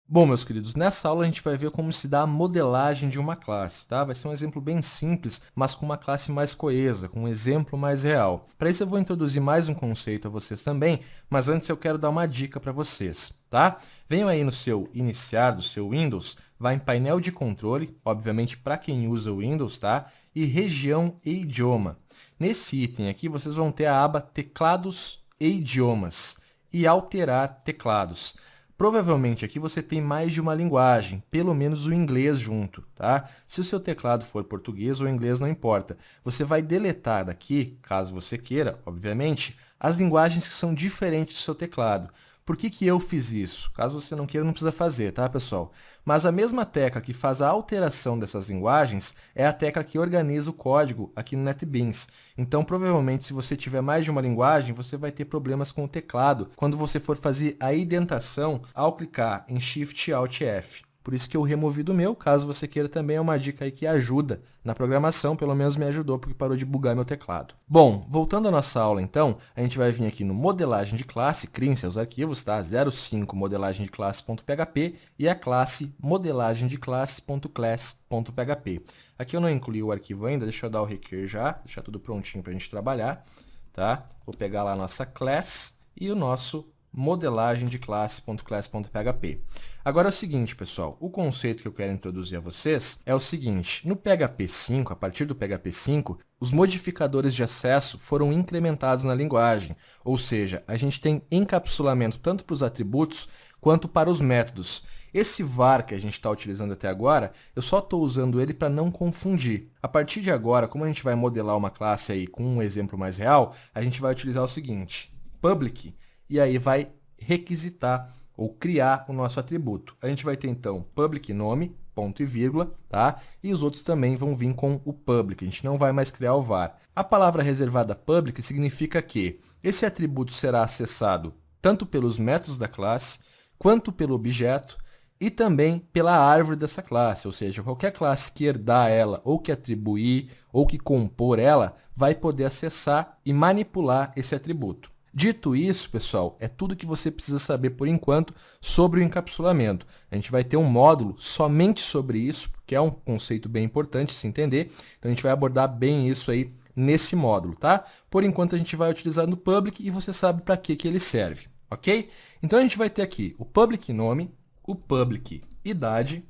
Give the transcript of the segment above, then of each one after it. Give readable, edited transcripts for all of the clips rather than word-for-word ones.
Bom, meus queridos, nessa aula a gente vai ver como se dá a modelagem de uma classe, tá? Vai ser um exemplo bem simples, mas com uma classe mais coesa, com um exemplo mais real. Para isso eu vou introduzir mais um conceito a vocês também, mas antes eu quero dar uma dica para vocês, tá? Venham aí no seu iniciar do seu Windows, vai em painel de controle, obviamente para quem usa o Windows, tá? E região e idioma. Nesse item aqui vocês vão ter a aba teclados e idiomas e alterar teclados. Provavelmente aqui você tem mais de uma linguagem, pelo menos o inglês junto, tá? Se o seu teclado for português ou inglês, não importa. Você vai deletar daqui, caso você queira, obviamente, as linguagens que são diferentes do seu teclado. Por que eu fiz isso? Caso você não queira, não precisa fazer, tá, pessoal? Mas a mesma tecla que faz a alteração dessas linguagens é a tecla que organiza o código aqui no NetBeans. Então, provavelmente, se você tiver mais de uma linguagem, você vai ter problemas com o teclado quando você for fazer a indentação ao clicar em Shift Alt F. Por isso que eu removi do meu, caso você queira também, é uma dica aí que ajuda na programação, pelo menos me ajudou porque parou de bugar meu teclado. Bom, voltando à nossa aula então, a gente vai vir aqui no modelagem de classe, criem seus arquivos, tá? 05 modelagem de classe.php e a classe modelagem de classe.class.php. Aqui eu não incluí o arquivo ainda, deixa eu dar o requer já, deixar tudo prontinho para a gente trabalhar, tá? Vou pegar lá a nossa class e o nosso modelagem de classe.class.php. Agora é o seguinte, pessoal, o conceito que eu quero introduzir a vocês é o seguinte, no PHP 5, a partir do PHP 5, os modificadores de acesso foram incrementados na linguagem, ou seja, a gente tem encapsulamento tanto para os atributos quanto para os métodos. Esse var que a gente está utilizando até agora, eu só estou usando ele para não confundir. A partir de agora, como a gente vai modelar uma classe aí com um exemplo mais real, a gente vai utilizar o seguinte, public, e aí vai requisitar ou criar o nosso atributo. A gente vai ter, então, public nome, ponto e vírgula, tá? E os outros também vão vir com o public, a gente não vai mais criar o var. A palavra reservada public significa que esse atributo será acessado tanto pelos métodos da classe, quanto pelo objeto, e também pela árvore dessa classe, ou seja, qualquer classe que herdar ela, ou que atribuir, ou que compor ela, vai poder acessar e manipular esse atributo. Dito isso, pessoal, é tudo que você precisa saber por enquanto sobre o encapsulamento. A gente vai ter um módulo somente sobre isso, que é um conceito bem importante se entender. Então, a gente vai abordar bem isso aí nesse módulo, tá? Por enquanto, a gente vai utilizar no public e você sabe para que ele serve, ok? Então, a gente vai ter aqui o public nome, o public idade,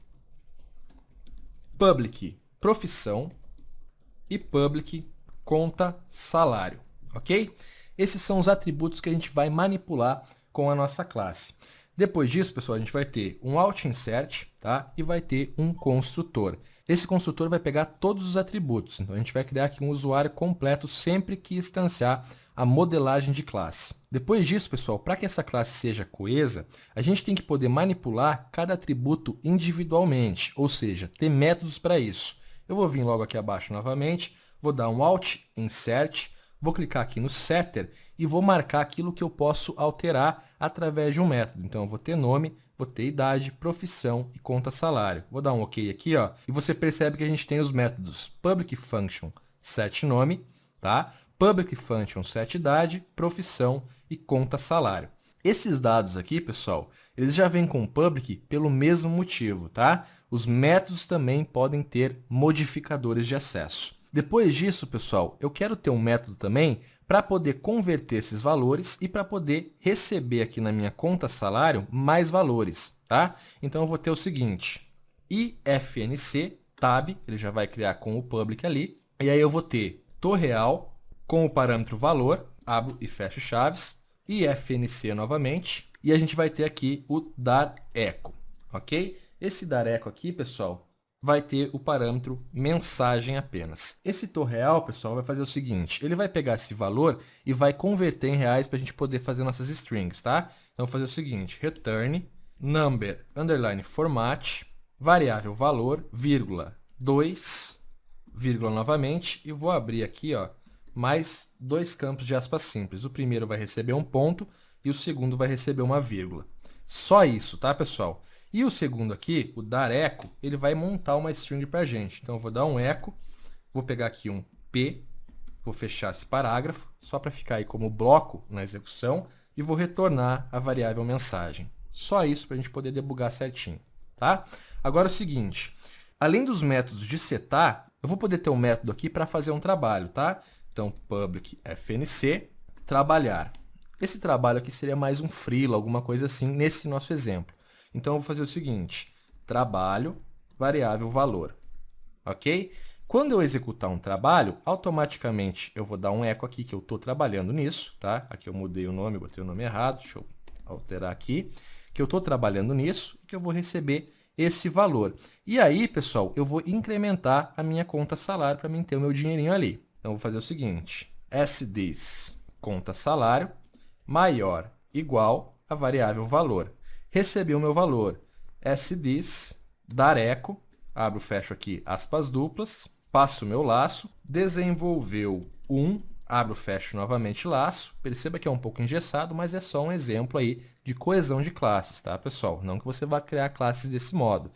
public profissão e public conta salário, ok? Esses são os atributos que a gente vai manipular com a nossa classe. Depois disso, pessoal, a gente vai ter um out-insert, tá? E vai ter um construtor. Esse construtor vai pegar todos os atributos. Então, a gente vai criar aqui um usuário completo sempre que instanciar a modelagem de classe. Depois disso, pessoal, para que essa classe seja coesa, a gente tem que poder manipular cada atributo individualmente, ou seja, ter métodos para isso. Eu vou vir logo aqui abaixo novamente, vou dar um out-insert, vou clicar aqui no setter e vou marcar aquilo que eu posso alterar através de um método. Então, eu vou ter nome, vou ter idade, profissão e conta salário. Vou dar um OK aqui, ó, e você percebe que a gente tem os métodos public function setNome, tá? Public function setIdade, profissão e conta salário. Esses dados aqui, pessoal, eles já vêm com public pelo mesmo motivo, tá? Os métodos também podem ter modificadores de acesso. Depois disso, pessoal, eu quero ter um método também para poder converter esses valores e para poder receber aqui na minha conta salário mais valores, tá? Então, eu vou ter o seguinte, ifnc tab, ele já vai criar com o public ali, e aí eu vou ter torreal com o parâmetro valor, abro e fecho chaves, ifnc novamente, e a gente vai ter aqui o dar echo, ok? Esse dar echo aqui, pessoal, vai ter o parâmetro mensagem apenas. Esse torreal, pessoal, vai fazer o seguinte, ele vai pegar esse valor e vai converter em reais para a gente poder fazer nossas strings, tá? Então, vou fazer o seguinte, return number, underline, format, variável valor, vírgula, 2, vírgula novamente, e vou abrir aqui, ó, mais dois campos de aspas simples. O primeiro vai receber um ponto e o segundo vai receber uma vírgula. Só isso, tá, pessoal? E o segundo aqui, o dar echo, ele vai montar uma string para a gente. Então, eu vou dar um echo, vou pegar aqui um P, vou fechar esse parágrafo, só para ficar aí como bloco na execução, e vou retornar a variável mensagem. Só isso para a gente poder debugar certinho, tá? Agora é o seguinte, além dos métodos de setar, eu vou poder ter um método aqui para fazer um trabalho, tá? Então, public fnc, trabalhar. Esse trabalho aqui seria mais um freela, alguma coisa assim, nesse nosso exemplo. Então, eu vou fazer o seguinte, trabalho, variável valor, ok? Quando eu executar um trabalho, automaticamente eu vou dar um eco aqui que eu estou trabalhando nisso, tá? Aqui eu mudei o nome, botei o nome errado, deixa eu alterar aqui, que eu estou trabalhando nisso e que eu vou receber esse valor. E aí, pessoal, eu vou incrementar a minha conta salário para mim ter o meu dinheirinho ali. Então, eu vou fazer o seguinte, sthis conta salário maior igual a variável valor. Recebi o meu valor, sthis dar eco, abro, fecho aqui aspas duplas, passo o meu laço, desenvolveu abro, fecho novamente laço. Perceba que é um pouco engessado, mas é só um exemplo aí de coesão de classes, tá, pessoal? Não que você vá criar classes desse modo.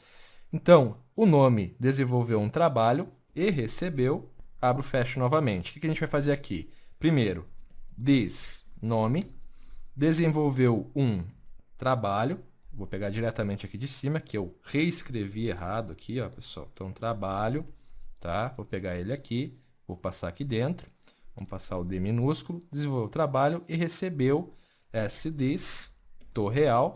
Então, o nome desenvolveu um trabalho e recebeu, abro, fecho novamente. O que a gente vai fazer aqui? Primeiro, this nome desenvolveu um trabalho. Vou pegar diretamente aqui de cima, que eu reescrevi errado aqui, ó, pessoal. Então, trabalho, tá? Vou pegar ele aqui, vou passar aqui dentro. Vamos passar o D minúsculo, desenvolveu o trabalho e recebeu sthis, real,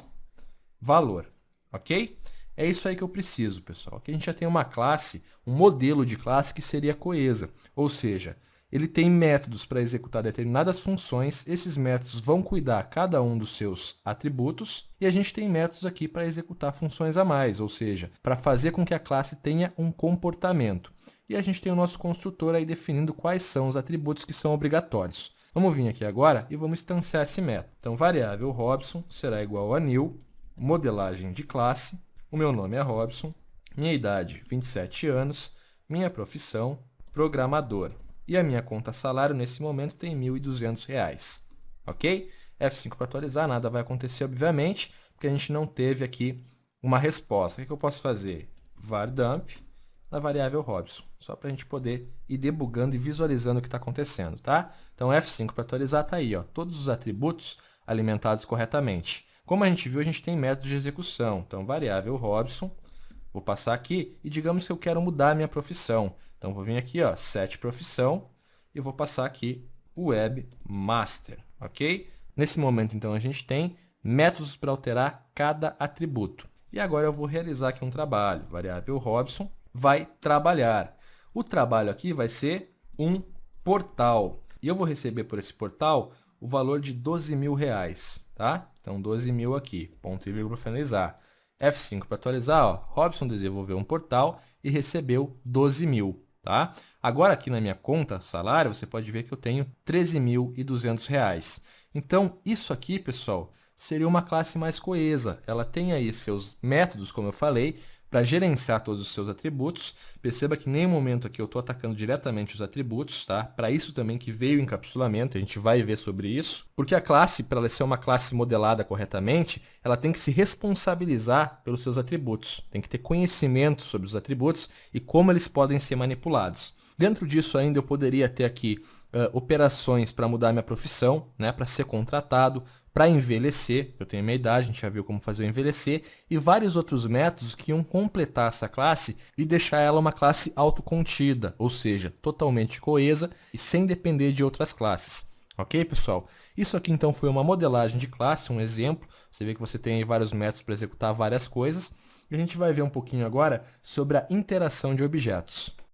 valor, ok? É isso aí que eu preciso, pessoal. Aqui a gente já tem uma classe, um modelo de classe que seria coesa, ou seja, ele tem métodos para executar determinadas funções, esses métodos vão cuidar cada um dos seus atributos, e a gente tem métodos aqui para executar funções a mais, ou seja, para fazer com que a classe tenha um comportamento. E a gente tem o nosso construtor aí definindo quais são os atributos que são obrigatórios. Vamos vir aqui agora e vamos instanciar esse método. Então, variável Robson será igual a new, modelagem de classe, o meu nome é Robson, minha idade 27 anos, minha profissão, programador. E a minha conta salário, nesse momento, tem R$ 1.200, ok? F5 para atualizar, nada vai acontecer, obviamente, porque a gente não teve aqui uma resposta. O que eu posso fazer? Var dump na variável Robson, só para a gente poder ir debugando e visualizando o que está acontecendo, tá? Então, F5 para atualizar está aí, ó, todos os atributos alimentados corretamente. Como a gente viu, a gente tem método de execução. Então, variável Robson, vou passar aqui e digamos que eu quero mudar a minha profissão. Então, vou vir aqui, ó, set profissão, e vou passar aqui o webmaster, ok? Nesse momento, então, a gente tem métodos para alterar cada atributo. E agora eu vou realizar aqui um trabalho. Variável Robson vai trabalhar. O trabalho aqui vai ser um portal. E eu vou receber por esse portal o valor de R$ 12.000, tá? Então, 12.000 aqui, ponto e vírgula para finalizar. F5 para atualizar, ó, Robson desenvolveu um portal e recebeu 12.000, tá? Agora, aqui na minha conta salário, você pode ver que eu tenho R$ 13.200. Então, isso aqui, pessoal, seria uma classe mais coesa. Ela tem aí seus métodos, como eu falei, para gerenciar todos os seus atributos. Perceba que em nenhum momento aqui eu estou atacando diretamente os atributos, tá? Para isso também que veio o encapsulamento, a gente vai ver sobre isso. Porque a classe, para ela ser uma classe modelada corretamente, ela tem que se responsabilizar pelos seus atributos. Tem que ter conhecimento sobre os atributos e como eles podem ser manipulados. Dentro disso ainda eu poderia ter aqui operações para mudar minha profissão, né? Para ser contratado, para envelhecer, eu tenho a minha idade, a gente já viu como fazer o envelhecer, e vários outros métodos que iam completar essa classe e deixar ela uma classe autocontida, ou seja, totalmente coesa e sem depender de outras classes. Ok, pessoal? Isso aqui então foi uma modelagem de classe, um exemplo. Você vê que você tem aí vários métodos para executar várias coisas. E a gente vai ver um pouquinho agora sobre a interação de objetos.